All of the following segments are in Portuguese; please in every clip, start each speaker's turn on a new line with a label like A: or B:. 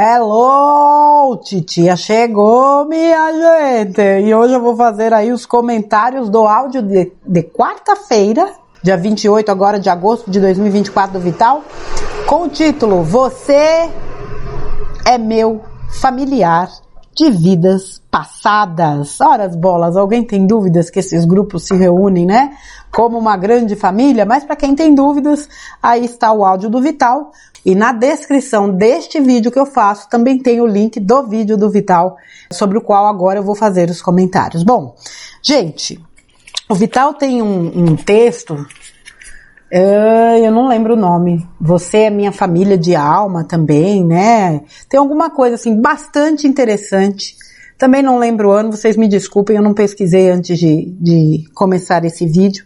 A: Hello, titia chegou, minha gente! E hoje eu vou fazer aí os comentários do áudio de quarta-feira, dia 28 agora de agosto de 2024 do Vital, com o título Você é meu familiar de vidas passadas. Ora as bolas, alguém tem dúvidas que esses grupos se reúnem, né? Como uma grande família, mas para quem tem dúvidas, aí está o áudio do Vital. E na descrição deste vídeo que eu faço, também tem o link do vídeo do Vital, sobre o qual agora eu vou fazer os comentários. Bom, gente, o Vital tem um texto, eu não lembro o nome, Você é minha família de alma também, né? Tem alguma coisa assim, bastante interessante. Também não lembro o ano, vocês me desculpem, eu não pesquisei antes de começar esse vídeo.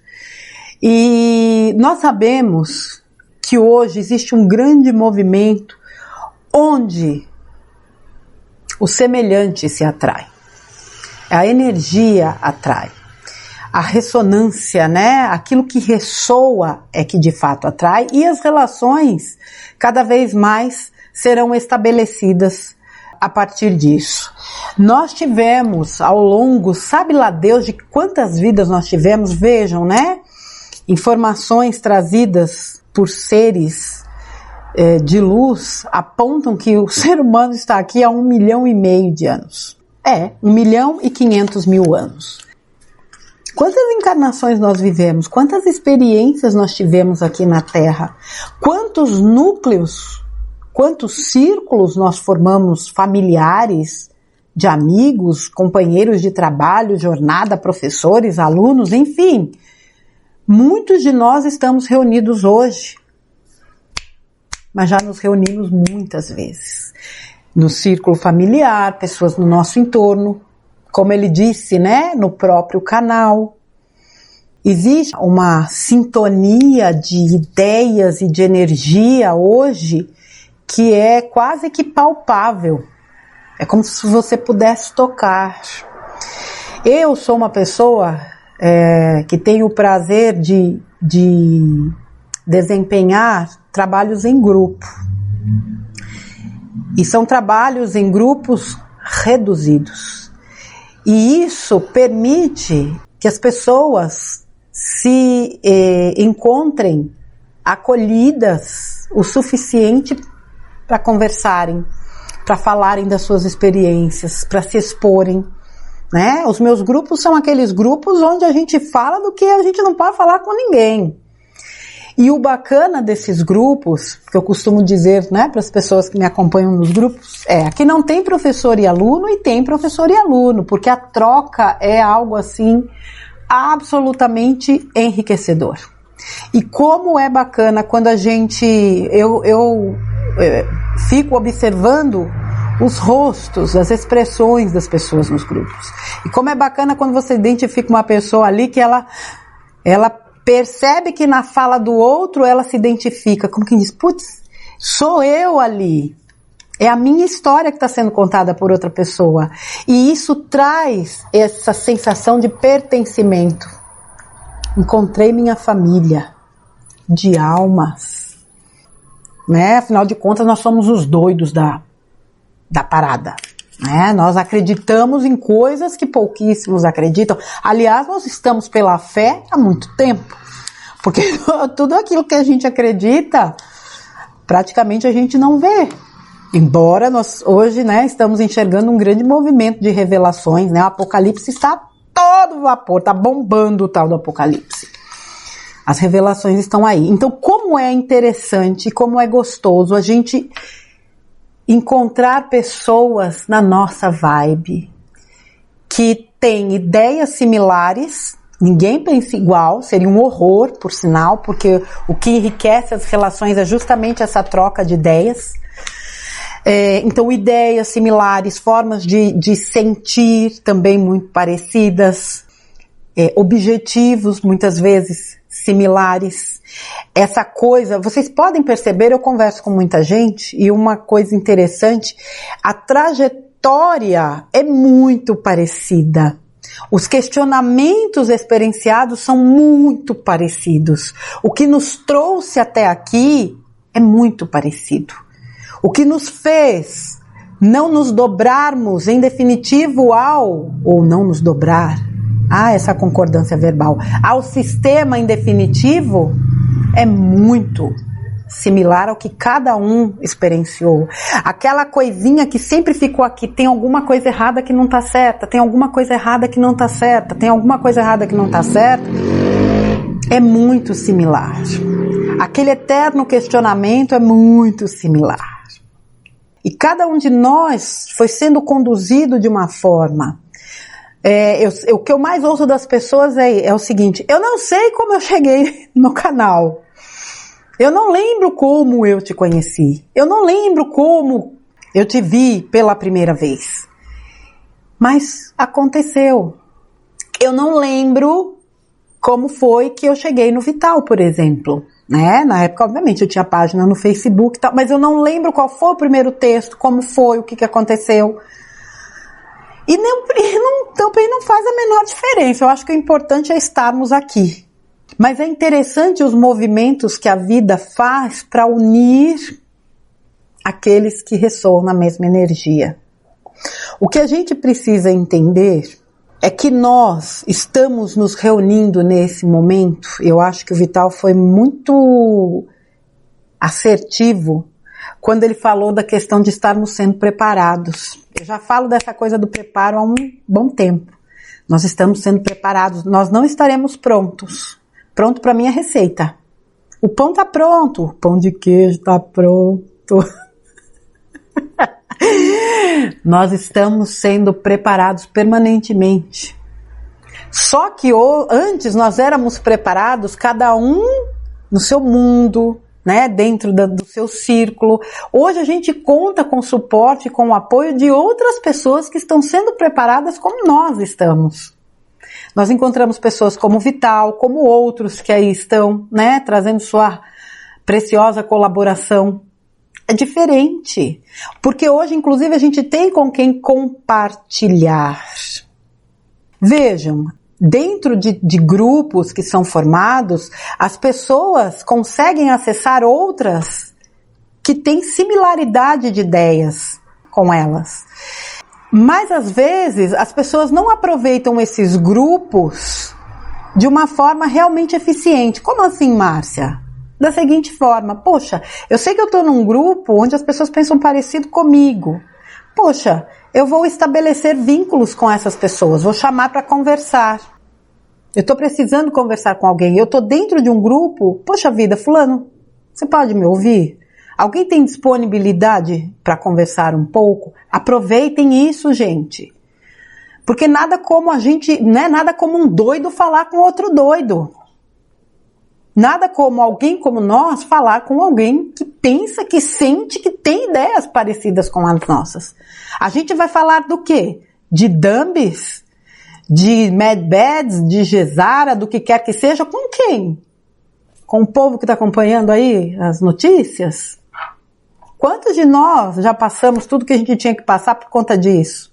A: E nós sabemos que hoje existe um grande movimento onde o semelhante se atrai. A energia atrai. A ressonância, né? Aquilo que ressoa é que de fato atrai, e as relações cada vez mais serão estabelecidas a partir disso. Nós tivemos ao longo, sabe lá Deus de quantas vidas nós tivemos, vejam, né? Informações trazidas por seres de luz apontam que o ser humano está aqui há 1,5 milhão de anos. 1.500.000 anos. Quantas encarnações nós vivemos? Quantas experiências nós tivemos aqui na Terra? Quantos núcleos, quantos círculos nós formamos familiares, de amigos, companheiros de trabalho, jornada, professores, alunos, enfim. Muitos de nós estamos reunidos hoje, mas já nos reunimos muitas vezes. No círculo familiar, pessoas no nosso entorno, como ele disse, né, no próprio canal. Existe uma sintonia de ideias e de energia hoje que é quase que palpável. É como se você pudesse tocar. Eu sou uma pessoa que tem o prazer de desempenhar trabalhos em grupo. E são trabalhos em grupos reduzidos. E isso permite que as pessoas se encontrem acolhidas o suficiente para conversarem, para falarem das suas experiências, para se exporem. Né? Os meus grupos são aqueles grupos onde a gente fala do que a gente não pode falar com ninguém. E o bacana desses grupos, que eu costumo dizer, né, para as pessoas que me acompanham nos grupos, aqui não tem professor e aluno e tem professor e aluno, porque a troca é algo assim absolutamente enriquecedor. E como é bacana quando a gente, eu fico observando os rostos, as expressões das pessoas nos grupos. E como é bacana quando você identifica uma pessoa ali que ela percebe que na fala do outro ela se identifica, como quem diz, putz, sou eu ali. É a minha história que está sendo contada por outra pessoa. E isso traz essa sensação de pertencimento. Encontrei minha família de almas. Né? Afinal de contas, nós somos os doidos da parada. Né? Nós acreditamos em coisas que pouquíssimos acreditam. Aliás, nós estamos pela fé há muito tempo. Porque tudo aquilo que a gente acredita, praticamente a gente não vê. Embora nós hoje, né, estamos enxergando um grande movimento de revelações, né? O Apocalipse está todo vapor, está bombando o tal do Apocalipse. As revelações estão aí. Então, como é interessante, como é gostoso a gente encontrar pessoas na nossa vibe que têm ideias similares. Ninguém pensa igual, seria um horror, por sinal, porque o que enriquece as relações é justamente essa troca de ideias. Então, ideias similares, formas de sentir também muito parecidas, objetivos muitas vezes similares. Essa coisa, vocês podem perceber, eu converso com muita gente, e uma coisa interessante, a trajetória é muito parecida. Os questionamentos experienciados são muito parecidos. O que nos trouxe até aqui é muito parecido. O que nos fez não nos dobrarmos em definitivo ao, ou não nos dobrar, essa concordância verbal, ao sistema em definitivo, é muito similar ao que cada um experienciou. Aquela coisinha que sempre ficou aqui, tem alguma coisa errada que não está certa, tem alguma coisa errada que não está certa, tem alguma coisa errada que não está certa, é muito similar. Aquele eterno questionamento é muito similar. E cada um de nós foi sendo conduzido de uma forma. O que eu mais ouço das pessoas é o seguinte: eu não sei como eu cheguei no canal. Eu não lembro como eu te conheci. Eu não lembro como eu te vi pela primeira vez. Mas aconteceu. Eu não lembro como foi que eu cheguei no Vital, por exemplo. Né? Na época, obviamente, eu tinha página no Facebook e tal, mas eu não lembro qual foi o primeiro texto, como foi, o que aconteceu. E também não faz a menor diferença. Eu acho que o importante é estarmos aqui. Mas é interessante os movimentos que a vida faz para unir aqueles que ressoam na mesma energia. O que a gente precisa entender é que nós estamos nos reunindo nesse momento. Eu acho que o Vital foi muito assertivo quando ele falou da questão de estarmos sendo preparados. Eu já falo dessa coisa do preparo há um bom tempo. Nós estamos sendo preparados, nós não estaremos prontos. Pronto para minha receita. O pão está pronto, o pão de queijo está pronto. Nós estamos sendo preparados permanentemente. Só que antes nós éramos preparados, cada um no seu mundo, né, dentro do seu círculo. Hoje a gente conta com o suporte, com o apoio de outras pessoas que estão sendo preparadas como nós estamos. Nós encontramos pessoas como o Vital, como outros que aí estão, né, trazendo sua preciosa colaboração. É diferente, porque hoje, inclusive, a gente tem com quem compartilhar. Vejam, dentro de grupos que são formados, as pessoas conseguem acessar outras que têm similaridade de ideias com elas. Mas, às vezes, as pessoas não aproveitam esses grupos de uma forma realmente eficiente. Como assim, Márcia? Da seguinte forma: poxa, eu sei que eu estou num grupo onde as pessoas pensam parecido comigo. Poxa, eu vou estabelecer vínculos com essas pessoas, vou chamar para conversar. Eu estou precisando conversar com alguém, eu estou dentro de um grupo. Poxa vida, fulano, você pode me ouvir? Alguém tem disponibilidade para conversar um pouco? Aproveitem isso, gente. Porque nada como nada como um doido falar com outro doido. Nada como alguém como nós falar com alguém que pensa, que sente, que tem ideias parecidas com as nossas. A gente vai falar do quê? De Dumbis? De Mad Bads? De Gesara? Do que quer que seja? Com quem? Com o povo que está acompanhando aí as notícias? Quantos de nós já passamos tudo que a gente tinha que passar por conta disso?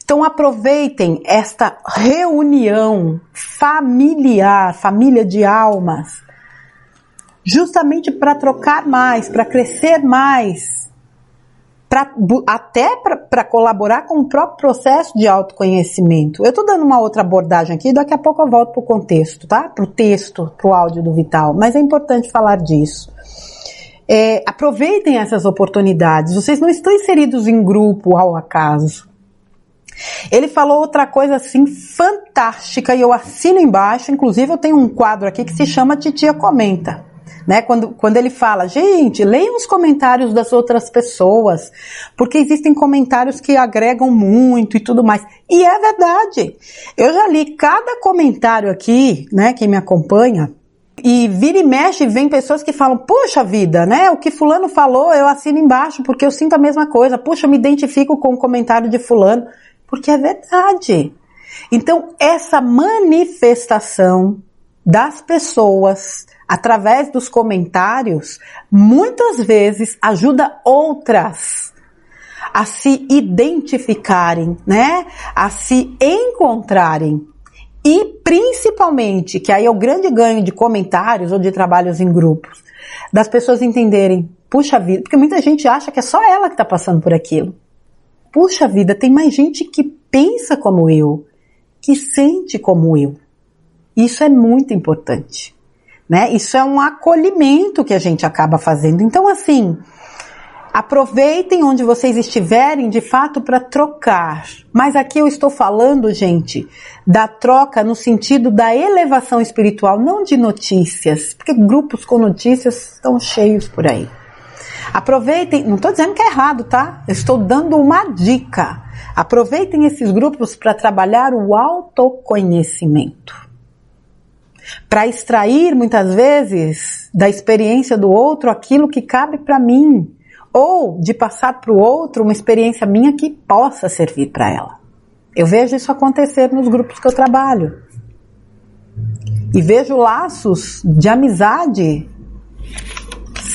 A: Então aproveitem esta reunião familiar, família de almas, justamente para trocar mais, para crescer mais, até para colaborar com o próprio processo de autoconhecimento. Eu estou dando uma outra abordagem aqui, daqui a pouco eu volto para o contexto, tá? Para o texto, para o áudio do Vital, mas é importante falar disso. Aproveitem essas oportunidades, vocês não estão inseridos em grupo ao acaso. Ele falou outra coisa assim fantástica e eu assino embaixo, inclusive eu tenho um quadro aqui que se chama Titia Comenta. Né? Quando ele fala, gente, leiam os comentários das outras pessoas, porque existem comentários que agregam muito e tudo mais. E é verdade. Eu já li cada comentário aqui, né, quem me acompanha, e vira e mexe, vem pessoas que falam, puxa vida, né, o que fulano falou eu assino embaixo, porque eu sinto a mesma coisa. Puxa, eu me identifico com o comentário de fulano, porque é verdade. Então, essa manifestação das pessoas através dos comentários, muitas vezes ajuda outras a se identificarem, né? A se encontrarem. E principalmente, que aí é o grande ganho de comentários ou de trabalhos em grupos, das pessoas entenderem, puxa vida, porque muita gente acha que é só ela que está passando por aquilo. puxa vida, tem mais gente que pensa como eu, que sente como eu. Isso é muito importante, né? Isso é um acolhimento que a gente acaba fazendo. Então, assim, aproveitem onde vocês estiverem, de fato, para trocar. Mas aqui eu estou falando, gente, da troca no sentido da elevação espiritual, não de notícias, porque grupos com notícias estão cheios por aí. Aproveitem, não estou dizendo que é errado, tá? Eu estou dando uma dica. Aproveitem esses grupos para trabalhar o autoconhecimento. Para extrair, muitas vezes, da experiência do outro aquilo que cabe para mim. Ou de passar para o outro uma experiência minha que possa servir para ela. Eu vejo isso acontecer nos grupos que eu trabalho. E vejo laços de amizade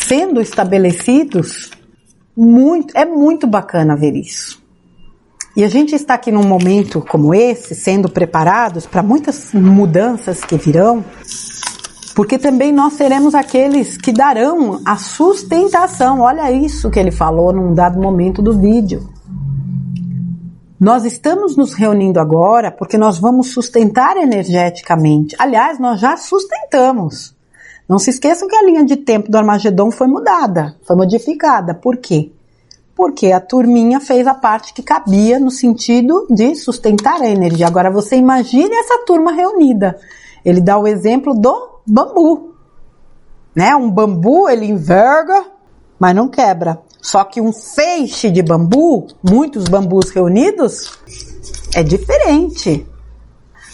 A: sendo estabelecidos. É muito bacana ver isso. E a gente está aqui num momento como esse, sendo preparados para muitas mudanças que virão, porque também nós seremos aqueles que darão a sustentação. Olha isso que ele falou num dado momento do vídeo. Nós estamos nos reunindo agora porque nós vamos sustentar energeticamente. Aliás, nós já sustentamos. Não se esqueçam que a linha de tempo do Armagedon foi mudada, foi modificada. Por quê? Porque a turminha fez a parte que cabia no sentido de sustentar a energia. Agora você imagine essa turma reunida. Ele dá o exemplo do bambu, né? Um bambu, ele enverga, mas não quebra. Só que um feixe de bambu, muitos bambus reunidos, é diferente.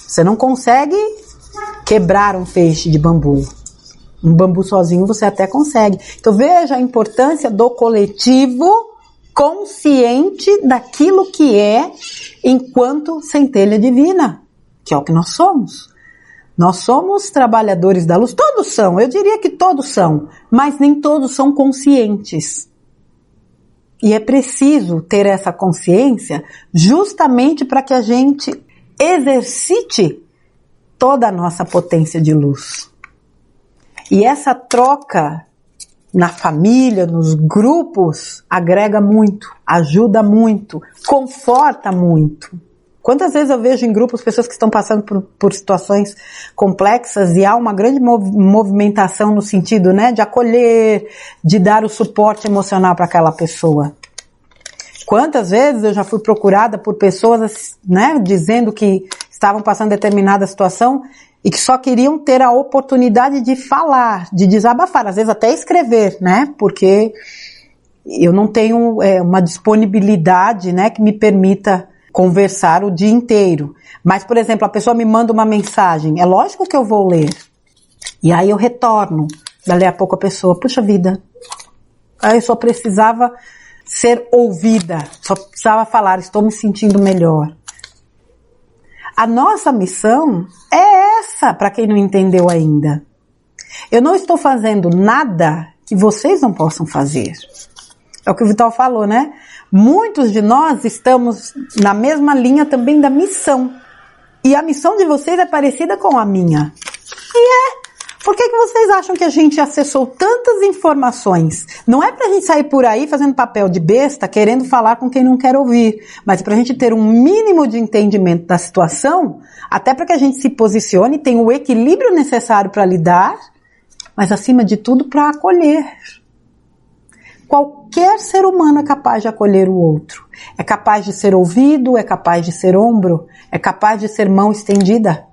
A: Você não consegue quebrar um feixe de bambu. Um bambu sozinho você até consegue. Então veja a importância do coletivo consciente daquilo que é enquanto centelha divina, que é o que nós somos. Nós somos trabalhadores da luz, todos são, eu diria que todos são, mas nem todos são conscientes. E é preciso ter essa consciência justamente para que a gente exercite toda a nossa potência de luz. E essa troca na família, nos grupos, agrega muito, ajuda muito, conforta muito. Quantas vezes eu vejo em grupos pessoas que estão passando por situações complexas e há uma grande movimentação no sentido, né, de acolher, de dar o suporte emocional para aquela pessoa. Quantas vezes eu já fui procurada por pessoas, né, dizendo que estavam passando determinada situação e que só queriam ter a oportunidade de falar, de desabafar, às vezes até escrever, né, porque eu não tenho uma disponibilidade, né, que me permita conversar o dia inteiro. Mas, por exemplo, a pessoa me manda uma mensagem, é lógico que eu vou ler. E aí eu retorno. Dali a pouco a pessoa, puxa vida, aí eu só precisava ser ouvida, só precisava falar, estou me sentindo melhor. A nossa missão é essa, para quem não entendeu ainda. Eu não estou fazendo nada que vocês não possam fazer. É o que o Vital falou, né? Muitos de nós estamos na mesma linha também da missão. E a missão de vocês é parecida com a minha. E por que vocês acham que a gente acessou tantas informações? Não é pra gente sair por aí fazendo papel de besta, querendo falar com quem não quer ouvir, mas pra gente ter um mínimo de entendimento da situação, até para que a gente se posicione, tenha o equilíbrio necessário para lidar, mas acima de tudo para acolher. Qualquer ser humano é capaz de acolher o outro. É capaz de ser ouvido, é capaz de ser ombro, é capaz de ser mão estendida.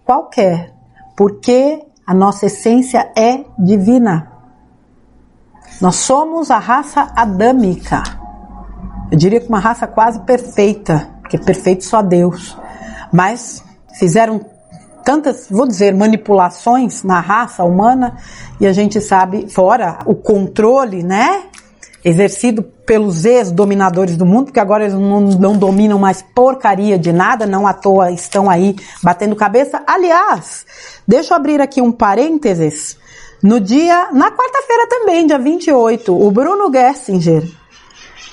A: Qualquer. Porque a nossa essência é divina. Nós somos a raça adâmica. Eu diria que uma raça quase perfeita, porque perfeito só Deus. Mas fizeram tantas, vou dizer, manipulações na raça humana, e a gente sabe, fora o controle, né, exercido pelos ex-dominadores do mundo, porque agora eles não dominam mais porcaria de nada, não à toa estão aí batendo cabeça. Aliás, deixa eu abrir aqui um parênteses, na quarta-feira também, dia 28, o Bruno Gessinger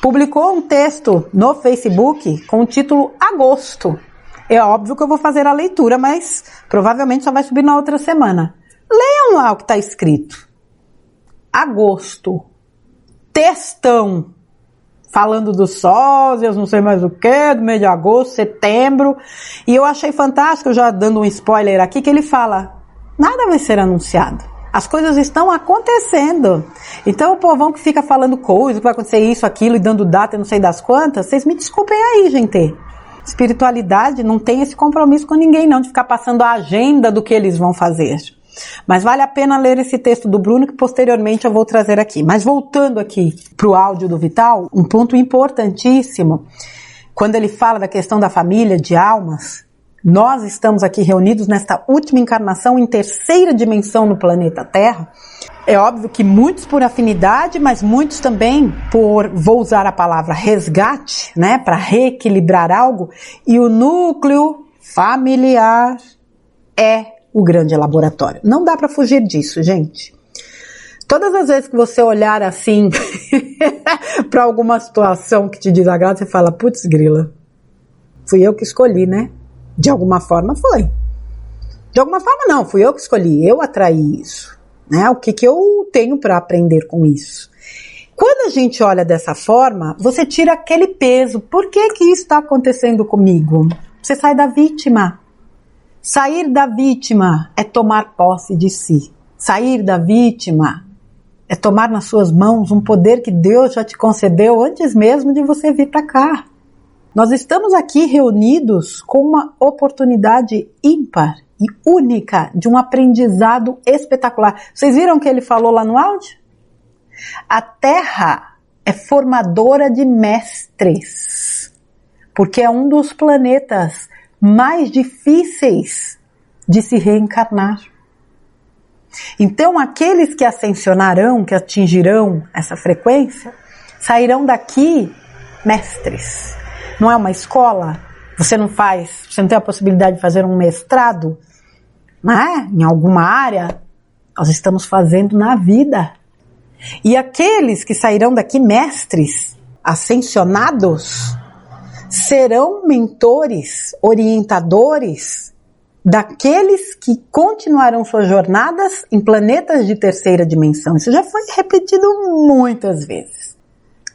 A: publicou um texto no Facebook com o título Agosto. É óbvio que eu vou fazer a leitura, mas provavelmente só vai subir na outra semana. Leiam lá o que está escrito. Agosto. Textão. falando dos sósias, não sei mais o que, do mês de agosto, setembro. E eu achei fantástico, já dando um spoiler aqui, que ele fala, nada vai ser anunciado. As coisas estão acontecendo. Então o povão que fica falando coisa, que vai acontecer isso, aquilo, e dando data e não sei das quantas, vocês me desculpem aí, gente. Espiritualidade não tem esse compromisso com ninguém não, de ficar passando a agenda do que eles vão fazer. Mas vale a pena ler esse texto do Bruno, que posteriormente eu vou trazer aqui. Mas voltando aqui para o áudio do Vital, um ponto importantíssimo, quando ele fala da questão da família, de almas, nós estamos aqui reunidos nesta última encarnação em terceira dimensão no planeta Terra. É óbvio que muitos por afinidade, mas muitos também por, vou usar a palavra resgate, né, para reequilibrar algo, e o núcleo familiar é o grande laboratório. Não dá para fugir disso, gente. Todas as vezes que você olhar assim para alguma situação que te desagrada, você fala, putz grila, fui eu que escolhi, né? De alguma forma foi. De alguma forma não, fui eu que escolhi, eu atraí isso. Né? O que eu tenho para aprender com isso? Quando a gente olha dessa forma, você tira aquele peso. Por que isso está acontecendo comigo? Você sai da vítima. Sair da vítima é tomar posse de si. Sair da vítima é tomar nas suas mãos um poder que Deus já te concedeu antes mesmo de você vir para cá. Nós estamos aqui reunidos com uma oportunidade ímpar e única de um aprendizado espetacular. Vocês viram o que ele falou lá no áudio? A Terra é formadora de mestres, porque é um dos planetas mais difíceis de se reencarnar. Então, aqueles que ascensionarão, que atingirão essa frequência, sairão daqui mestres. Não é uma escola? Você não tem a possibilidade de fazer um mestrado, né? Em alguma área? Nós estamos fazendo na vida. E aqueles que sairão daqui mestres, ascensionados, serão mentores, orientadores daqueles que continuarão suas jornadas em planetas de terceira dimensão. Isso já foi repetido muitas vezes.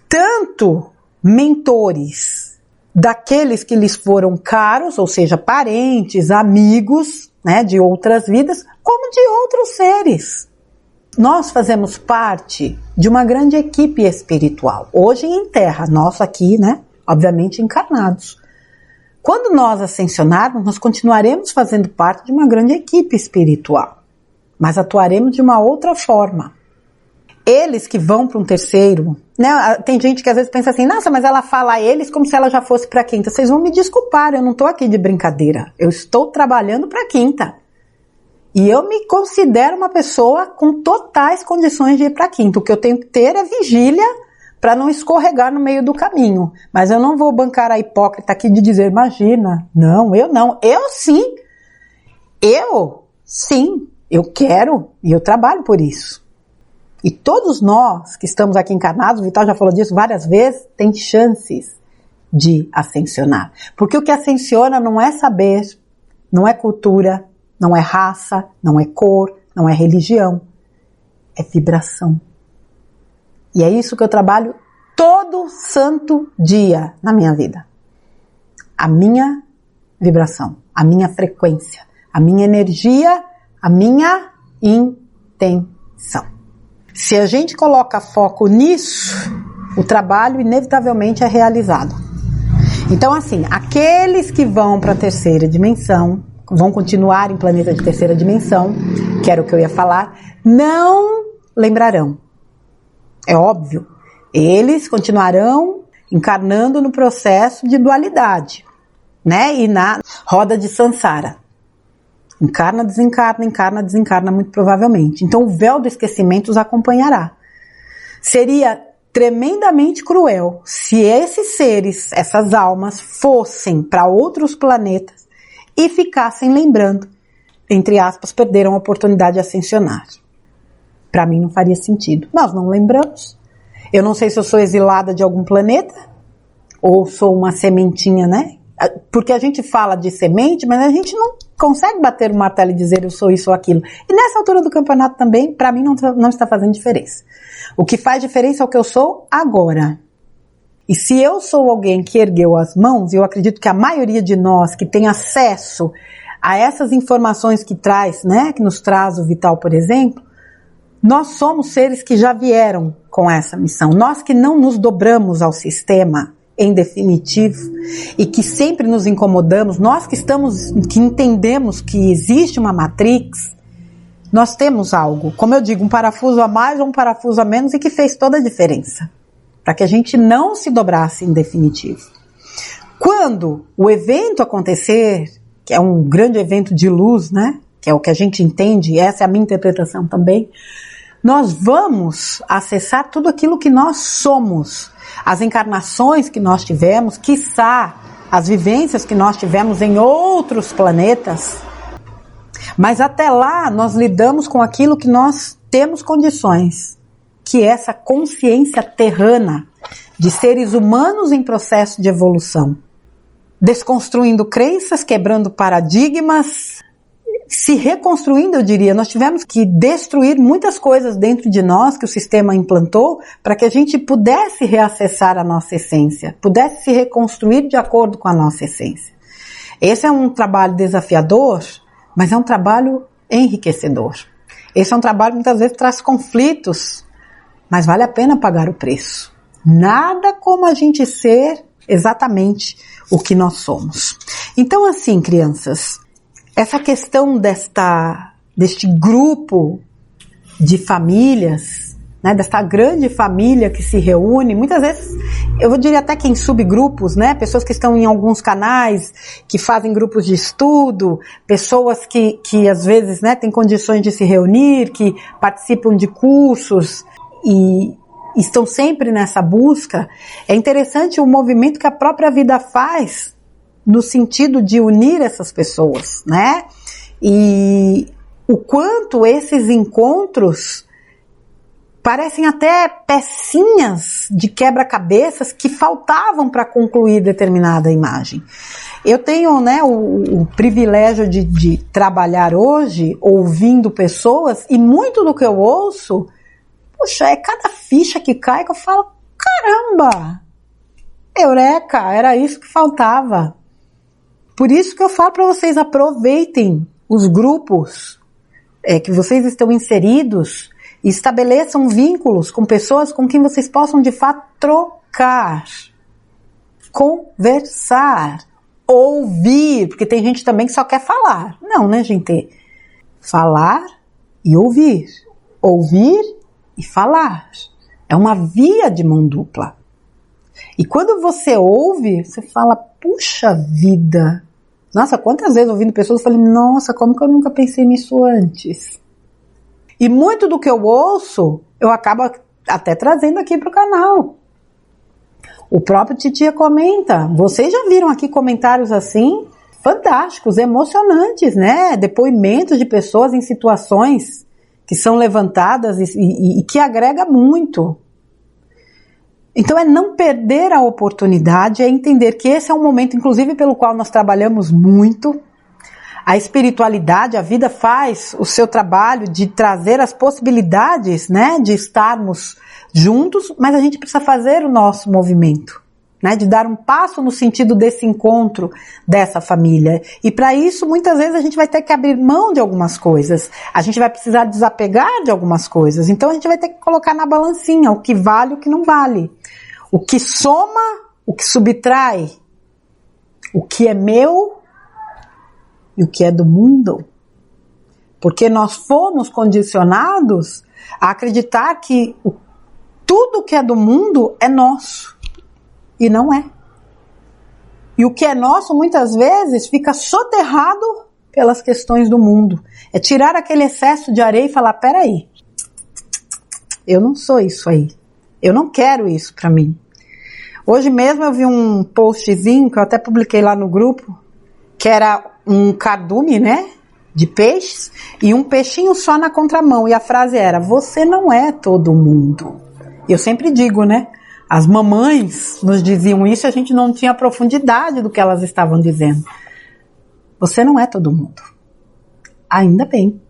A: Tanto mentores daqueles que lhes foram caros, ou seja, parentes, amigos, né, de outras vidas, como de outros seres. Nós fazemos parte de uma grande equipe espiritual. Hoje em Terra, nós aqui, né, obviamente encarnados. Quando nós ascensionarmos, nós continuaremos fazendo parte de uma grande equipe espiritual, mas atuaremos de uma outra forma. Eles que vão para um terceiro, né? Tem gente que às vezes pensa assim, nossa, mas ela fala a eles como se ela já fosse para a quinta. Vocês vão me desculpar, eu não estou aqui de brincadeira. Eu estou trabalhando para a quinta. E eu me considero uma pessoa com totais condições de ir para a quinta. O que eu tenho que ter é vigília para não escorregar no meio do caminho. Mas eu não vou bancar a hipócrita aqui de dizer, imagina, não, eu sim. Eu quero e eu trabalho por isso. E todos nós que estamos aqui encarnados, o Vital já falou disso várias vezes, tem chances de ascensionar. Porque o que ascensiona não é saber, não é cultura, não é raça, não é cor, não é religião, é vibração. E é isso que eu trabalho todo santo dia na minha vida. A minha vibração, a minha frequência, a minha energia, a minha intenção. Se a gente coloca foco nisso, o trabalho inevitavelmente é realizado. Então, assim, aqueles que vão para a terceira dimensão, vão continuar em planeta de terceira dimensão, que era o que eu ia falar, não lembrarão. É óbvio. Eles continuarão encarnando no processo de dualidade, né? E na roda de Sansara. Encarna, desencarna, muito provavelmente. Então o véu do esquecimento os acompanhará. Seria tremendamente cruel se esses seres, essas almas, fossem para outros planetas e ficassem lembrando, entre aspas, perderam a oportunidade de ascensionar. Para mim não faria sentido. Nós não lembramos. Eu não sei se eu sou exilada de algum planeta ou sou uma sementinha, né? Porque a gente fala de semente, mas a gente não consegue bater o martelo e dizer eu sou isso ou aquilo. E nessa altura do campeonato também, para mim, não está fazendo diferença. O que faz diferença é o que eu sou agora. E se eu sou alguém que ergueu as mãos, eu acredito que a maioria de nós que tem acesso a essas informações que traz, né, que nos traz o Vital, por exemplo, nós somos seres que já vieram com essa missão. Nós que não nos dobramos ao sistema, em definitivo, e que sempre nos incomodamos, nós que entendemos que existe uma matrix, nós temos algo, como eu digo, um parafuso a mais ou um parafuso a menos, e que fez toda a diferença, para que a gente não se dobrasse em definitivo. Quando o evento acontecer, que é um grande evento de luz, né, que é o que a gente entende, essa é a minha interpretação também, nós vamos acessar tudo aquilo que nós somos, as encarnações que nós tivemos, quiçá as vivências que nós tivemos em outros planetas, mas até lá nós lidamos com aquilo que nós temos condições, que é essa consciência terrana de seres humanos em processo de evolução, desconstruindo crenças, quebrando paradigmas, se reconstruindo, eu diria. Nós tivemos que destruir muitas coisas dentro de nós que o sistema implantou para que a gente pudesse reacessar a nossa essência, pudesse se reconstruir de acordo com a nossa essência. Esse é um trabalho desafiador, mas é um trabalho enriquecedor. Esse é um trabalho que muitas vezes traz conflitos, mas vale a pena pagar o preço. Nada como a gente ser exatamente o que nós somos. Então, assim, crianças, essa questão deste grupo de famílias, né, desta grande família que se reúne, muitas vezes, eu diria até que em subgrupos, né, pessoas que estão em alguns canais, que fazem grupos de estudo, pessoas que às vezes, né, têm condições de se reunir, que participam de cursos e estão sempre nessa busca. É interessante o movimento que a própria vida faz no sentido de unir essas pessoas, né? E o quanto esses encontros parecem até pecinhas de quebra-cabeças que faltavam para concluir determinada imagem. Eu tenho, né, o privilégio de trabalhar hoje ouvindo pessoas, e muito do que eu ouço, puxa, é cada ficha que cai que eu falo, caramba, eureka, era isso que faltava. Por isso que eu falo para vocês, aproveitem os grupos que vocês estão inseridos e estabeleçam vínculos com pessoas com quem vocês possam de fato trocar, conversar, ouvir, porque tem gente também que só quer falar. Não, né, gente? Falar e ouvir. Ouvir e falar. É uma via de mão dupla. E quando você ouve, você fala, puxa vida. Nossa, quantas vezes ouvindo pessoas eu falei, nossa, como que eu nunca pensei nisso antes? E muito do que eu ouço, eu acabo até trazendo aqui para o canal. O próprio Titia comenta, vocês já viram aqui comentários assim, fantásticos, emocionantes, né? Depoimentos de pessoas em situações que são levantadas e que agrega muito. Então é não perder a oportunidade, é entender que esse é um momento, inclusive, pelo qual nós trabalhamos muito. A espiritualidade, a vida faz o seu trabalho de trazer as possibilidades, né, de estarmos juntos, mas a gente precisa fazer o nosso movimento, né, de dar um passo no sentido desse encontro dessa família. E para isso, muitas vezes, a gente vai ter que abrir mão de algumas coisas. A gente vai precisar desapegar de algumas coisas. Então a gente vai ter que colocar na balancinha o que vale e o que não vale. O que soma, o que subtrai, o que é meu e o que é do mundo. Porque nós fomos condicionados a acreditar que tudo que é do mundo é nosso. E não é. E o que é nosso, muitas vezes, fica soterrado pelas questões do mundo. É tirar aquele excesso de areia e falar, peraí, eu não sou isso aí. Eu não quero isso pra mim. Hoje mesmo eu vi um postzinho que eu até publiquei lá no grupo, que era um cardume, né, de peixes, e um peixinho só na contramão. E a frase era, você não é todo mundo. Eu sempre digo, né, as mamães nos diziam isso e a gente não tinha a profundidade do que elas estavam dizendo. Você não é todo mundo. Ainda bem.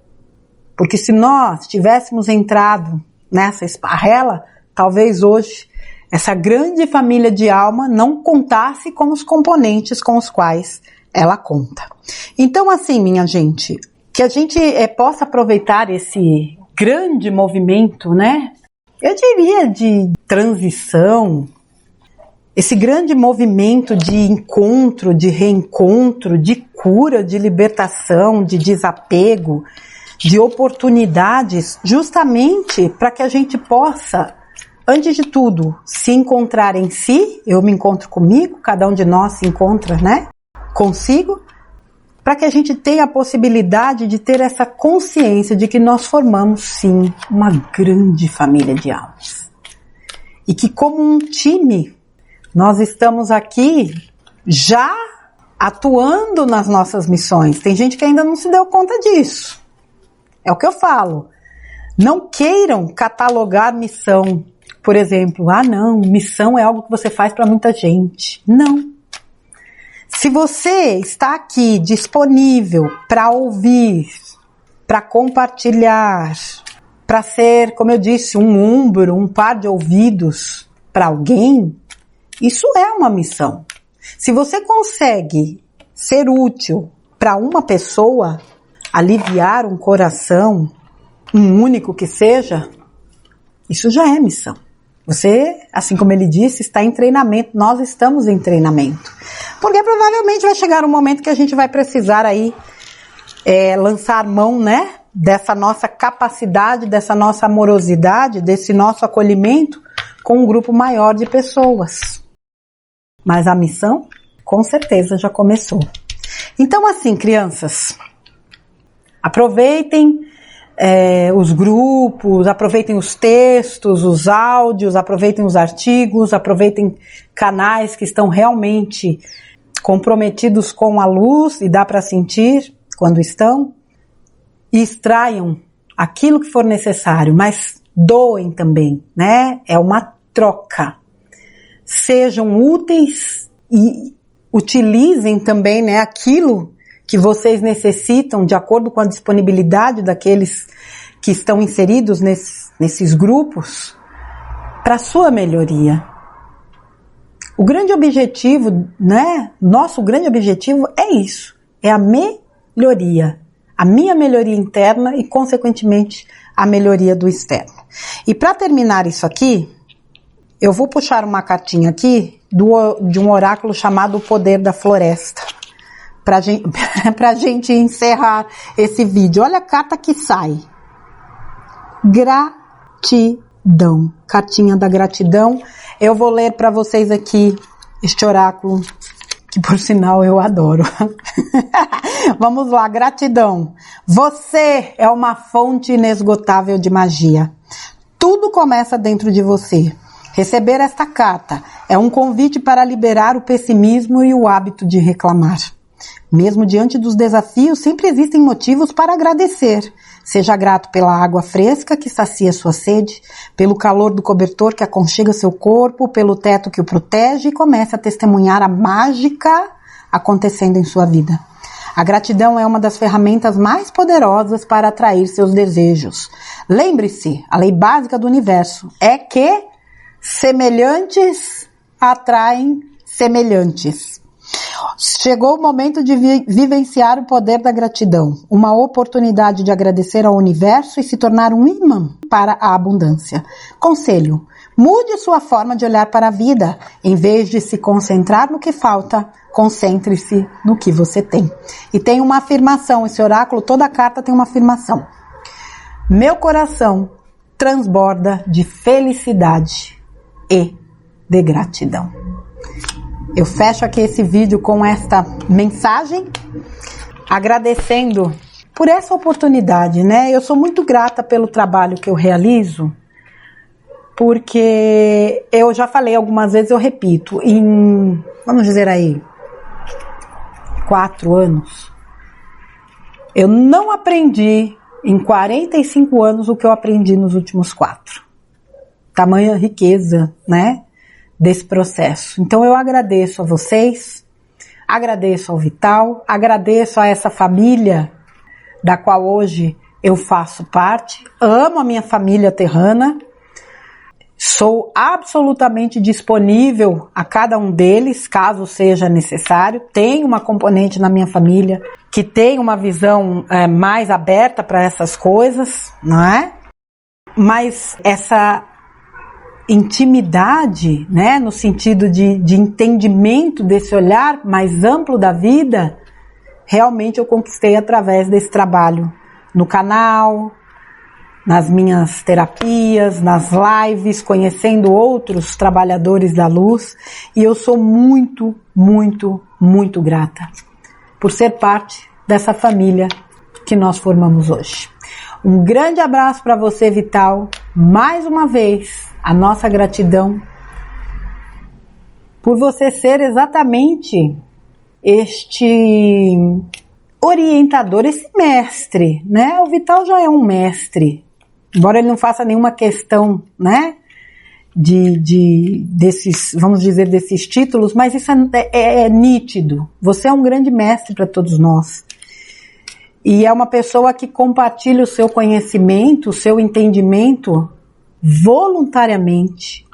A: Porque se nós tivéssemos entrado nessa esparrela, talvez hoje essa grande família de alma não contasse com os componentes com os quais ela conta. Então, assim, minha gente, que a gente possa aproveitar esse grande movimento, né? Eu diria de transição, esse grande movimento de encontro, de reencontro, de cura, de libertação, de desapego, de oportunidades, justamente para que a gente possa, antes de tudo, se encontrar em si. Eu me encontro comigo, cada um de nós se encontra, né, consigo, para que a gente tenha a possibilidade de ter essa consciência de que nós formamos, sim, uma grande família de almas. E que, como um time, nós estamos aqui já atuando nas nossas missões. Tem gente que ainda não se deu conta disso. É o que eu falo. Não queiram catalogar missão. Por exemplo, não, missão é algo que você faz para muita gente. Não. Se você está aqui disponível para ouvir, para compartilhar, para ser, como eu disse, um ombro, um par de ouvidos para alguém, isso é uma missão. Se você consegue ser útil para uma pessoa, aliviar um coração, um único que seja, isso já é missão. Você, assim como ele disse, está em treinamento, nós estamos em treinamento. Porque provavelmente vai chegar um momento que a gente vai precisar aí lançar mão, né, dessa nossa capacidade, dessa nossa amorosidade, desse nosso acolhimento com um grupo maior de pessoas. Mas a missão, com certeza, já começou. Então, assim, crianças, aproveitem os grupos, aproveitem os textos, os áudios, aproveitem os artigos, aproveitem canais que estão realmente comprometidos com a luz, e dá para sentir quando estão, e extraiam aquilo que for necessário, mas doem também, né? É uma troca. Sejam úteis e utilizem também, né, aquilo que vocês necessitam de acordo com a disponibilidade daqueles que estão inseridos nesses grupos para sua melhoria. O grande objetivo, né, nosso grande objetivo é isso, é a melhoria, a minha melhoria interna e, consequentemente, a melhoria do externo. E para terminar isso aqui, eu vou puxar uma cartinha aqui de um oráculo chamado O Poder da Floresta, pra gente encerrar esse vídeo. Olha a carta que sai. Gratidão. Cartinha da gratidão. Eu vou ler para vocês aqui este oráculo, que por sinal eu adoro. Vamos lá, gratidão. Você é uma fonte inesgotável de magia. Tudo começa dentro de você. Receber esta carta é um convite para liberar o pessimismo e o hábito de reclamar. Mesmo diante dos desafios, sempre existem motivos para agradecer. Seja grato pela água fresca que sacia sua sede, pelo calor do cobertor que aconchega seu corpo, pelo teto que o protege, e comece a testemunhar a mágica acontecendo em sua vida. A gratidão é uma das ferramentas mais poderosas para atrair seus desejos. Lembre-se, a lei básica do universo é que semelhantes atraem semelhantes. Chegou o momento de vivenciar o poder da gratidão, uma oportunidade de agradecer ao universo e se tornar um imã para a abundância. Conselho: mude sua forma de olhar para a vida. Em vez de se concentrar no que falta, concentre-se no que você tem. E tem uma afirmação, esse oráculo, toda carta tem uma afirmação. Meu coração transborda de felicidade e de gratidão. Eu fecho aqui esse vídeo com esta mensagem, agradecendo por essa oportunidade, né? Eu sou muito grata pelo trabalho que eu realizo, porque eu já falei algumas vezes, eu repito, vamos dizer aí, 4 anos, eu não aprendi em 45 anos o que eu aprendi nos últimos 4. Tamanha riqueza, né, desse processo. Então eu agradeço a vocês, agradeço ao Vital, agradeço a essa família da qual hoje eu faço parte, amo a minha família terrana, Sou absolutamente disponível a cada um deles, caso seja necessário. Tenho uma componente na minha família que tem uma visão mais aberta para essas coisas, não é? Mas essa intimidade, né, no sentido de entendimento desse olhar mais amplo da vida, realmente eu conquistei através desse trabalho no canal, nas minhas terapias, nas lives, conhecendo outros trabalhadores da luz, e eu sou muito, muito, muito grata por ser parte dessa família que nós formamos hoje. Um grande abraço para você, Vital. Mais uma vez, a nossa gratidão por você ser exatamente este orientador, esse mestre, né? O Vital já é um mestre, embora ele não faça nenhuma questão, né, desses, vamos dizer, desses títulos, mas isso é nítido. Você é um grande mestre para todos nós. E é uma pessoa que compartilha o seu conhecimento, o seu entendimento voluntariamente,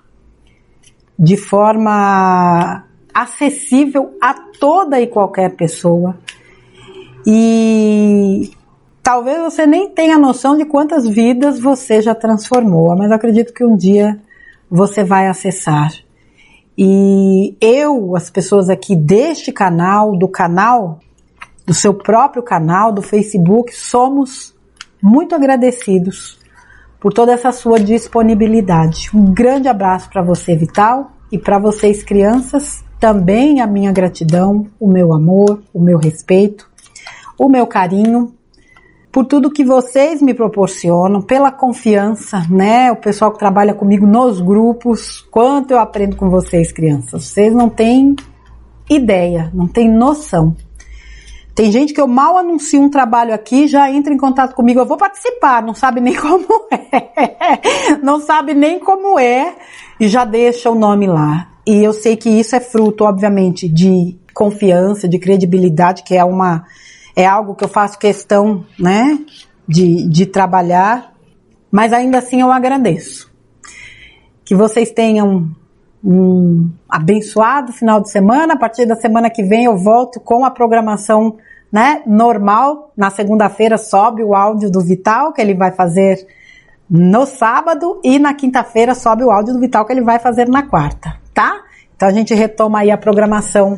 A: de forma acessível a toda e qualquer pessoa. E talvez você nem tenha noção de quantas vidas você já transformou, mas acredito que um dia você vai acessar. E as pessoas aqui deste canal, do seu próprio canal, do Facebook, somos muito agradecidos por toda essa sua disponibilidade. Um grande abraço para você, Vital, e para vocês, crianças, também a minha gratidão, o meu amor, o meu respeito, o meu carinho, por tudo que vocês me proporcionam, pela confiança, né? O pessoal que trabalha comigo nos grupos, quanto eu aprendo com vocês, crianças. Vocês não têm ideia, não têm noção. Tem gente que eu mal anuncio um trabalho aqui, já entra em contato comigo, eu vou participar, não sabe nem como é, não sabe nem como é, e já deixa o nome lá. E eu sei que isso é fruto, obviamente, de confiança, de credibilidade, que é algo que eu faço questão, né, de trabalhar, mas ainda assim eu agradeço. Que vocês tenham um abençoado final de semana. A partir da semana que vem eu volto com a programação, né, normal. Na segunda-feira sobe o áudio do Vital, que ele vai fazer no sábado, e na quinta-feira sobe o áudio do Vital, que ele vai fazer na quarta, tá? Então a gente retoma aí a programação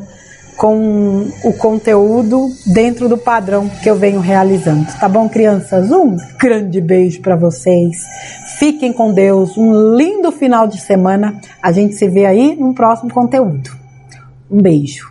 A: com o conteúdo dentro do padrão que eu venho realizando. Tá bom, crianças? Um grande beijo para vocês. Fiquem com Deus. Um lindo final de semana. A gente se vê aí no próximo conteúdo. Um beijo.